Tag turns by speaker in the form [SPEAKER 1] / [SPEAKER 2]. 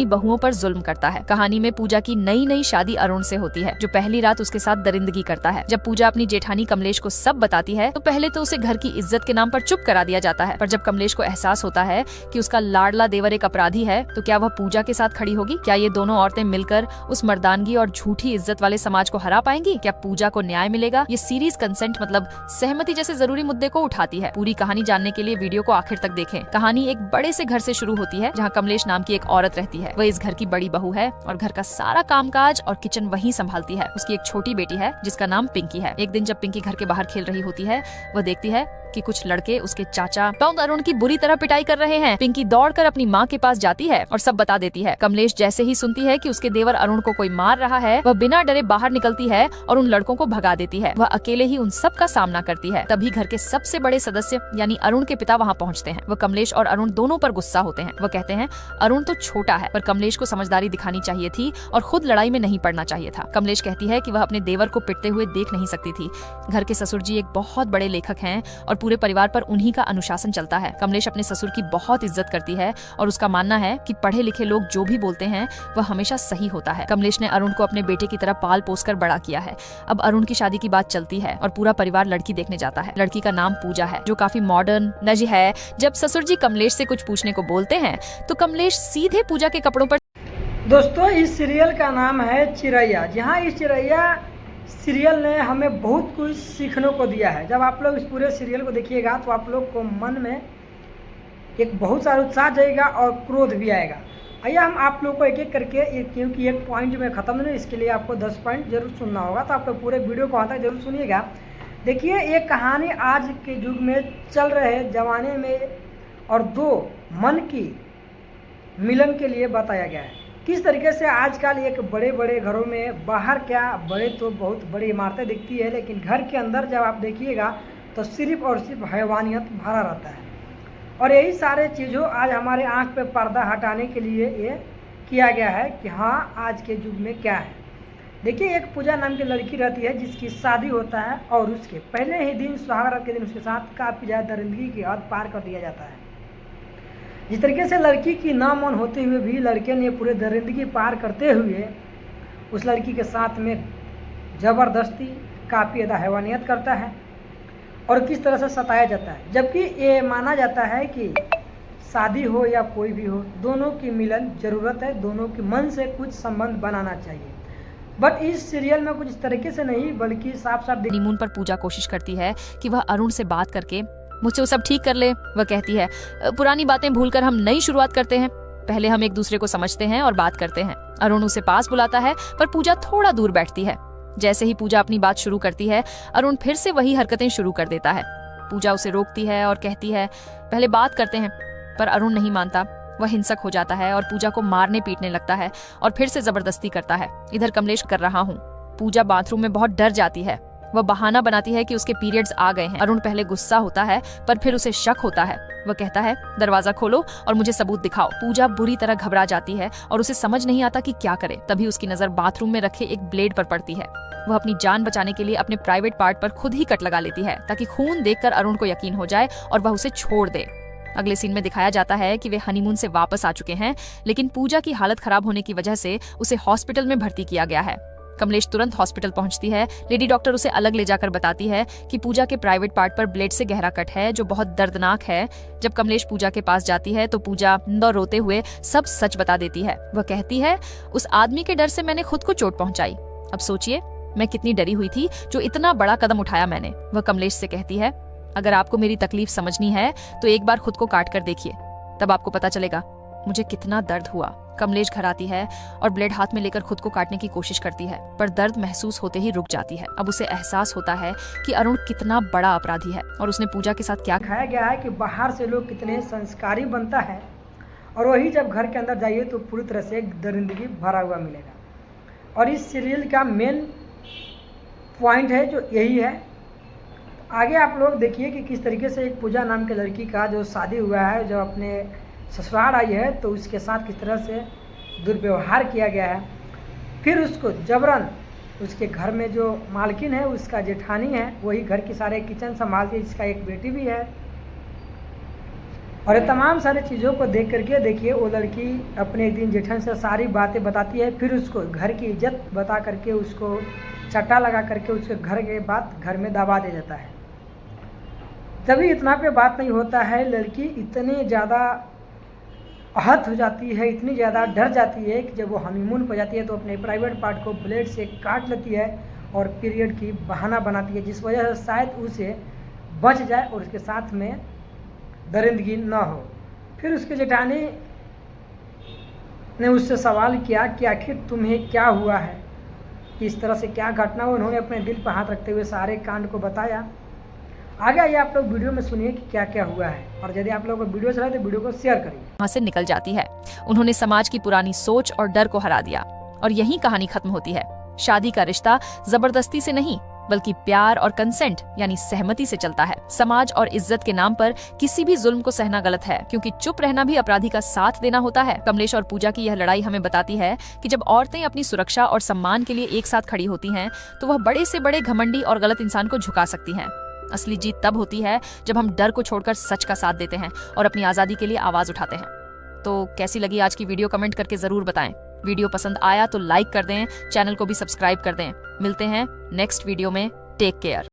[SPEAKER 1] बहुओं पर जुल्म करता है। कहानी में पूजा की नई नई शादी अरुण से होती है, जो पहली रात उसके साथ दरिंदगी करता है। जब पूजा अपनी जेठानी कमलेश को सब बताती है तो पहले तो उसे घर की इज्जत के नाम पर चुप करा दिया जाता है, पर जब कमलेश को एहसास होता है कि उसका लाडला देवर एक अपराधी है तो क्या वह पूजा के साथ खड़ी होगी? क्या ये दोनों औरतें मिलकर उस मर्दानगी और झूठी इज्जत वाले समाज को हरा पाएंगी? क्या पूजा को न्याय मिलेगा? ये सीरीज कंसेंट मतलब सहमति जैसे जरूरी मुद्दे को उठाती है। पूरी कहानी जानने के लिए वीडियो को आखिर तक देखें। कहानी एक बड़े से घर से शुरू होती है जहाँ कमलेश नाम की एक औरत रहती है। वह इस घर की बड़ी बहू है और घर का सारा कामकाज और किचन वही संभालती है। उसकी एक छोटी बेटी है जिसका नाम पिंकी है। एक दिन जब पिंकी घर के बाहर खेल रही होती है, वह देखती है कि कुछ लड़के उसके चाचा अरुण की बुरी तरह पिटाई कर रहे हैं। पिंकी दौड़कर अपनी माँ के पास जाती है और सब बता देती है। कमलेश जैसे ही सुनती है कि उसके देवर अरुण को कोई मार रहा है, वह बिना डरे बाहर निकलती है और उन लड़कों को भगा देती है। वह अकेले ही उन सब का सामना करती है। तभी घर के सबसे बड़े सदस्य यानी अरुण के पिता वहाँ पहुँचते हैं। वह कमलेश और अरुण दोनों पर गुस्सा होते हैं। वह कहते हैं अरुण तो छोटा है, पर कमलेश को समझदारी दिखानी चाहिए थी और खुद लड़ाई में नहीं पड़ना चाहिए था। कमलेश कहती है कि वह अपने देवर को पिटते हुए देख नहीं सकती थी। घर के ससुर जी एक बहुत बड़े लेखक हैं और पूरे परिवार पर उन्हीं का अनुशासन चलता है। कमलेश अपने ससुर की बहुत इज्जत करती है और उसका मानना है कि पढ़े लिखे लोग जो भी बोलते हैं वह हमेशा सही होता है। कमलेश ने अरुण को अपने बेटे की तरह पाल पोस कर बड़ा किया है। अब अरुण की शादी की बात चलती है और पूरा परिवार लड़की देखने जाता है। लड़की का नाम पूजा है, जो काफी मॉडर्न नज है। जब ससुर जी कमलेश से कुछ पूछने को बोलते हैं तो कमलेश सीधे पूजा के कपड़ों पर।
[SPEAKER 2] दोस्तों, इस सीरियल का नाम है चिरैया। जहाँ इस चिरैया सीरियल ने हमें बहुत कुछ सीखने को दिया है। जब आप लोग इस पूरे सीरियल को देखिएगा तो आप लोग को मन में एक बहुत सारा उत्साह जाएगा और क्रोध भी आएगा। आइए हम आप लोग को एक एक करके क्योंकि एक पॉइंट में ख़त्म नहीं, इसके लिए आपको 10 पॉइंट जरूर सुनना होगा, तो आप लोग पूरे वीडियो को वहाँ तक जरूर सुनिएगा। देखिए, एक कहानी आज के युग में चल रहे ज़माने में और दो मन की मिलन के लिए बताया गया है। किस तरीके से आजकल एक बड़े बड़े घरों में बाहर क्या बड़े तो बहुत बड़ी इमारतें दिखती है, लेकिन घर के अंदर जब आप देखिएगा तो सिर्फ और सिर्फ हैवानियत भरा रहता है। और यही सारे चीज़ों आज हमारे आंख पे पर्दा हटाने के लिए ये किया गया है कि हाँ आज के युग में क्या है। देखिए, एक पूजा नाम की लड़की रहती है जिसकी शादी होता है और उसके पहले ही दिन सुहागरात के दिन उसके साथ काफ़ी ज़्यादा दरिंदगी की हद पार कर दिया जाता है। जिस तरीके से लड़की की नामौन होते हुए भी लड़के ने पूरे दरिंदगी पार करते हुए उस लड़की के साथ में ज़बरदस्ती काफ़ी ज़्यादा हैवानियत करता है और किस तरह से सताया जाता है। जबकि ये माना जाता है कि शादी हो या कोई भी हो, दोनों की मिलन ज़रूरत है, दोनों के मन से कुछ संबंध बनाना चाहिए। बट इस सीरियल में कुछ इस तरीके से नहीं, बल्कि साफ साफ
[SPEAKER 1] हनीमून पर पूजा कोशिश करती है कि वह अरुण से बात करके मुझसे वो सब ठीक कर ले। वह कहती है पुरानी बातें भूलकर हम नई शुरुआत करते हैं, पहले हम एक दूसरे को समझते हैं और बात करते हैं। अरुण उसे पास बुलाता है पर पूजा थोड़ा दूर बैठती है। जैसे ही पूजा अपनी बात शुरू करती है, अरुण फिर से वही हरकतें शुरू कर देता है। पूजा उसे रोकती है और कहती है पहले बात करते हैं, पर अरुण नहीं मानता। वह हिंसक हो जाता है और पूजा को मारने पीटने लगता है और फिर से जबरदस्ती करता है। इधर कमलेश कर रहा हूँ। पूजा बाथरूम में बहुत डर जाती है। वह बहाना बनाती है कि उसके पीरियड्स आ गए हैं। अरुण पहले गुस्सा होता है पर फिर उसे शक होता है। वह कहता है दरवाजा खोलो और मुझे सबूत दिखाओ। पूजा बुरी तरह घबरा जाती है और उसे समझ नहीं आता कि क्या करे। तभी उसकी नजर बाथरूम में रखे एक ब्लेड पर पड़ती है। वह अपनी जान बचाने के लिए अपने प्राइवेट पार्ट पर खुद ही कट लगा लेती है ताकि खून देखकर अरुण को यकीन हो जाए और वह उसे छोड़ दे। अगले सीन में दिखाया जाता है कि वे हनीमून से वापस आ चुके हैं, लेकिन पूजा की हालत खराब होने की वजह से उसे हॉस्पिटल में भर्ती किया गया है। कमलेश तुरंत हॉस्पिटल पहुंचती है। लेडी डॉक्टर उसे अलग ले जाकर बताती है कि पूजा के प्राइवेट पार्ट पर ब्लेड से गहरा कट है जो बहुत दर्दनाक है। जब कमलेश पूजा के पास जाती है तो पूजा रोते हुए सब सच बता देती है। वह कहती है उस आदमी के डर से मैंने खुद को चोट पहुंचाई। अब सोचिए मैं कितनी डरी हुई थी जो इतना बड़ा कदम उठाया मैंने। वह कमलेश से कहती है अगर आपको मेरी तकलीफ समझनी है तो एक बार खुद को काट कर देखिए, तब आपको पता चलेगा मुझे कितना दर्द हुआ। कमलेश घर आती है और ब्लेड हाथ में लेकर खुद को काटने की कोशिश करती है, पर दर्द महसूस होते ही रुक जाती है। अब उसे एहसास होता है कि अरुण कितना बड़ा अपराधी है और उसने पूजा के साथ क्या
[SPEAKER 2] दिखाया गया है कि बाहर से लोग कितने संस्कारी बनता है और वही जब घर के अंदर जाइए तो पूरी तरह से दरिंदगी भरा हुआ मिलेगा। और इस सीरियल का मेन पॉइंट है जो यही है। आगे आप लोग देखिए कि किस तरीके से एक पूजा नाम के लड़की का जो शादी हुआ है, जो अपने ससुराल आई है, तो उसके साथ किस तरह से दुर्व्यवहार किया गया है। फिर उसको जबरन उसके घर में जो मालकिन है, उसका जेठानी है, वही घर की सारे किचन संभालती है, जिसका एक बेटी भी है। और ये तमाम सारी चीज़ों को देख करके देखिए वो लड़की अपने एक दिन जेठन से सारी बातें बताती है, फिर उसको घर की इज्जत बता करके उसको चट्टा लगा करके उसके घर के बात घर में दबा दे जाता है। तभी इतना पे बात नहीं होता है, लड़की इतनी ज़्यादा आहत हो जाती है, इतनी ज़्यादा डर जाती है कि जब वो हनीमून पर जाती है तो अपने प्राइवेट पार्ट को ब्लेड से काट लेती है और पीरियड की बहाना बनाती है, जिस वजह से शायद उसे बच जाए और उसके साथ में दरिंदगी ना हो। फिर उसके जेठानी ने उससे सवाल किया कि आखिर तुम्हें क्या हुआ है, कि इस तरह से क्या घटना हुई। उन्होंने अपने दिल पर हाथ रखते हुए सारे कांड को बताया। आगे आइए आप लोग वीडियो में सुनिए कि क्या क्या हुआ है, और यदि आप लोगों को वीडियो अच्छा लगे तो वीडियो को शेयर करिए।
[SPEAKER 1] वहाँ से निकल जाती है। उन्होंने समाज की पुरानी सोच और डर को हरा दिया और यही कहानी खत्म होती है। शादी का रिश्ता जबरदस्ती से नहीं बल्कि प्यार और कंसेंट यानी सहमति से चलता है। समाज और इज्जत के नाम पर किसी भी जुल्म को सहना गलत है, क्योंकि चुप रहना भी अपराधी का साथ देना होता है। कमलेश और पूजा की यह लड़ाई हमें बताती है कि जब औरतें अपनी सुरक्षा और सम्मान के लिए एक साथ खड़ी होती हैं, तो वह बड़े से बड़े घमंडी और गलत इंसान को झुका सकती हैं। असली जीत तब होती है जब हम डर को छोड़कर सच का साथ देते हैं और अपनी आजादी के लिए आवाज उठाते हैं। तो कैसी लगी आज की वीडियो कमेंट करके जरूर बताएं। वीडियो पसंद आया तो लाइक कर दें, चैनल को भी सब्सक्राइब कर दें। मिलते हैं नेक्स्ट वीडियो में। Take care.